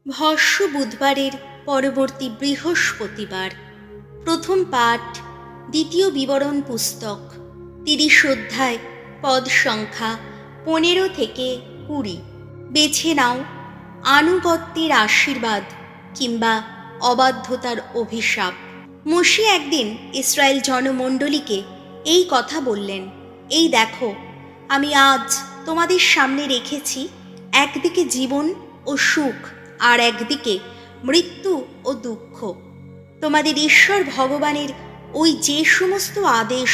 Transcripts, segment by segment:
ভস্য বুধবারের পরবর্তী বৃহস্পতিবার। প্রথম পাঠ দ্বিতীয় বিবরণ পুস্তক 30 অধ্যায়, পদ সংখ্যা 15 থেকে 20। বেছে নাও আনুগত্যের আশীর্বাদ কিংবা অবাধ্যতার অভিশাপ। মোশে একদিন ইসরায়েল জনমণ্ডলীকে এই কথা বললেন, এই দেখো, আমি আজ তোমাদের সামনে রেখেছি একদিকে জীবন ও সুখ, আর একদিকে মৃত্যু ও দুঃখ। তোমাদের ঈশ্বর ভগবানের ওই যে সমস্ত আদেশ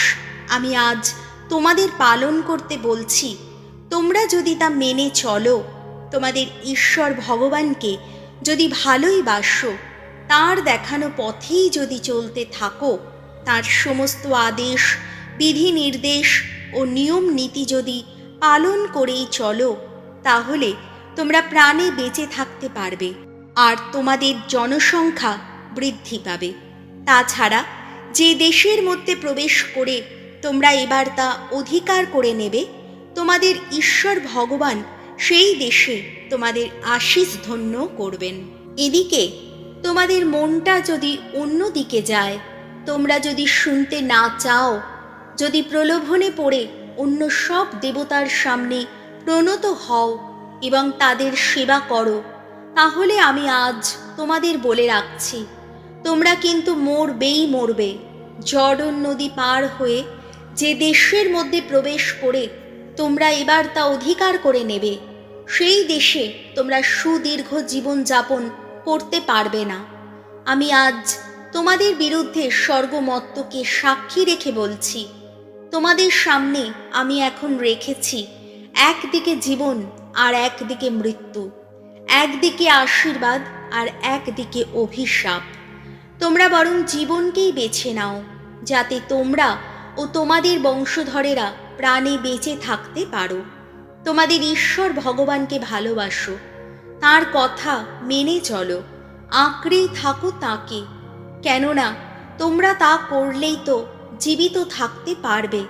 আমি আজ তোমাদের পালন করতে বলছি, তোমরা যদি তা মেনে চলো, তোমাদের ঈশ্বর ভগবানকে যদি ভালোই বাসো, তাঁর দেখানো পথেই যদি চলতে থাকো, তাঁর সমস্ত আদেশ, বিধি নির্দেশ ও নিয়ম নীতি যদি পালন করেই চলো, তাহলে তোমরা প্রাণে বেঁচে থাকতে পারবে আর তোমাদের জনসংখ্যা বৃদ্ধি পাবে। তাছাড়া যে দেশের মধ্যে প্রবেশ করে তোমরা এবার তা অধিকার করে নেবে, তোমাদের ঈশ্বর ভগবান সেই দেশে তোমাদের আশীষ ধন্য করবেন। এদিকে তোমাদের মনটা যদি অন্য দিকে যায়, তোমরা যদি শুনতে না চাও, যদি প্রলোভনে পড়ে অন্য সব দেবতার সামনে প্রণত হও এবং তাদের সেবা করো, তাহলে আমি আজ তোমাদের বলে রাখছি, তোমরা কিন্তু মরবে। জর্ডন নদী পার হয়ে যে দেশের মধ্যে প্রবেশ করে তোমরা এবার তা অধিকার করে নেবে, সেই দেশে তোমরা সুদীর্ঘ জীবন যাপন করতে পারবে না। আমি আজ তোমাদের বিরুদ্ধে স্বর্গমত্তকে সাক্ষী রেখে বলছি, তোমাদের সামনে আমি এখন রেখেছি একদিকে জীবন আর একদিকে মৃত্যু, একদিকে আশীর্বাদ আর একদিকে অভিশাপ। তোমরা বরং জীবনকেই বেছে নাও, যাতে তোমরা ও তোমাদের বংশধরেরা প্রাণে বেঁচে থাকতে পারো। তোমাদের ঈশ্বর ভগবানকে ভালোবাসো, তাঁর কথা মেনে চলো, আঁকড়েই থাকো তাঁকে, কেননা তোমরা তা করলেই তো জীবিত থাকতে পারবে,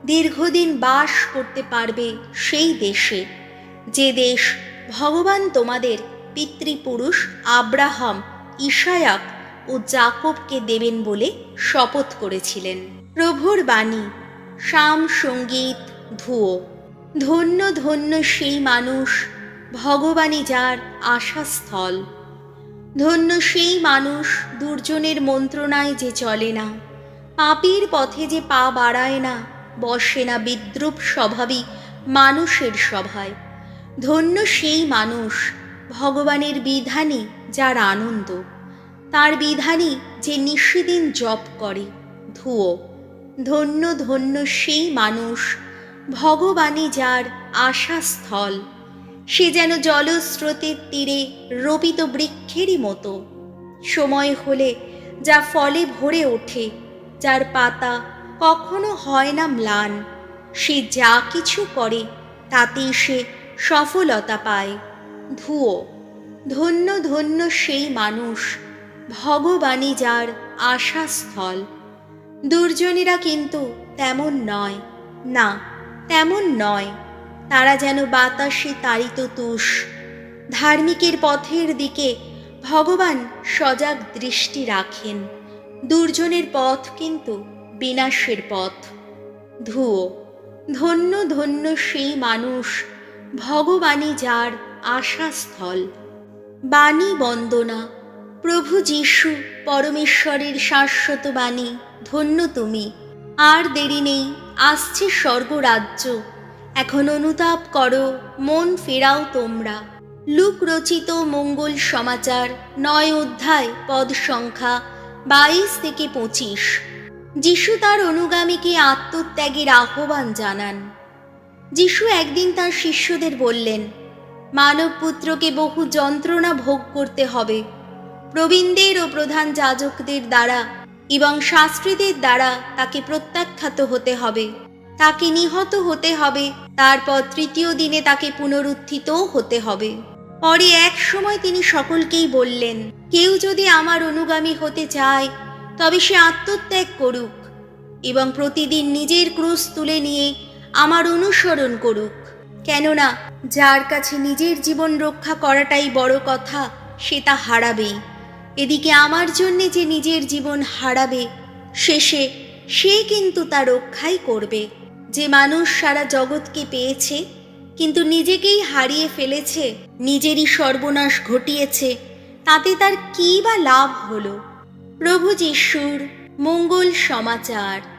দীর্ঘদিন বাস করতে পারবে সেই দেশে, যে দেশ ভগবান তোমাদের পিতৃপুরুষ আব্রাহাম, ইসায়াক ও যাকবকে দেবেন বলে শপথ করেছিলেন। প্রভুর বাণী, সাম সঙ্গীত ধুয়ো। ধন্য ধন্য সেই মানুষ ভগবানই যার আশাস্থল। ধন্য সেই মানুষ দুর্জনের মন্ত্রণায় যে চলে না, পাপীর পথে যে পা বাড়ায় না, বসে না বিদ্রূপ স্বভাবী মানুষের সভায়। ধন্য সেই মানুষ ভগবানের বিধানে যার আনন্দ, তার বিধানে যে নিশিদিন জপ করে। ধুয়ো। ধন্য ধন্য সেই মানুষ ভগবানই যার আশাস্থল। সে যেন জলস্রোতের তীরে রোপিত বৃক্ষেরই মতো, সময় হলে যা ফলে ভরে ওঠে, যার পাতা কখনো হয় না ম্লান। সে যা কিছু করে তাতেই সে সফলতা পায়। ধুয়ো। ধন্য ধন্য সেই মানুষ ভগবানই যার আশাস্থল। দুর্জনেরা কিন্তু তেমন নয়, না, তেমন নয়। তারা যেন বাতাসে তাড়িত তুষ। ধার্মিকের পথের দিকে ভগবান সজাগ দৃষ্টি রাখেন, দুর্জনের পথ কিন্তু বিনাশের পথ। ধুয়ো। ধন্য ধন্য সেই মানুষ ভগবানই যার আশাস্থল। বাণী বন্দনা। প্রভু যীশু পরমেশ্বরের শাশ্বত বাণী, ধন্য তুমি। আর দেরি নেই, আসছে স্বর্গরাজ্য। এখন অনুতাপ করো, মন ফেরাও তোমরা। লুক রচিত মঙ্গল সমাচার 9 অধ্যায়, পদ সংখ্যা 22 থেকে 25। যিশু তার অনুগামীকে আত্মত্যাগের আহ্বান জানান। যিশু একদিন তার শিষ্যদের বললেন, মানবপুত্রকে বহু যন্ত্রণা ভোগ করতে হবে, প্রবীণদের ও প্রধান যাজকদের দ্বারা এবং শাস্ত্রীদের দ্বারা তাকে প্রত্যাখ্যাত হতে হবে, তাকে নিহত হতে হবে, তারপর তৃতীয় দিনে তাকে পুনরুত্থিতও হতে হবে। পরে এক সময় তিনি সকলকেই বললেন, কেউ যদি আমার অনুগামী হতে চায়, তবে সে আত্মত্যাগ করুক এবং প্রতিদিন নিজের ক্রুশ তুলে নিয়ে আমার অনুসরণ করুক। কেননা যার কাছে নিজের জীবন রক্ষা করাটাই বড় কথা, সে তা হারাবেই। এদিকে আমার জন্যে যে নিজের জীবন হারাবে, শেষে সে কিন্তু তা রক্ষাই করবে। যে মানুষ সারা জগৎকে পেয়েছে কিন্তু নিজেকেই হারিয়ে ফেলেছে, নিজেরই সর্বনাশ ঘটিয়েছে, তাতে তার কী বা লাভ হলো? প্রভু যিশুর মঙ্গল সমাচার।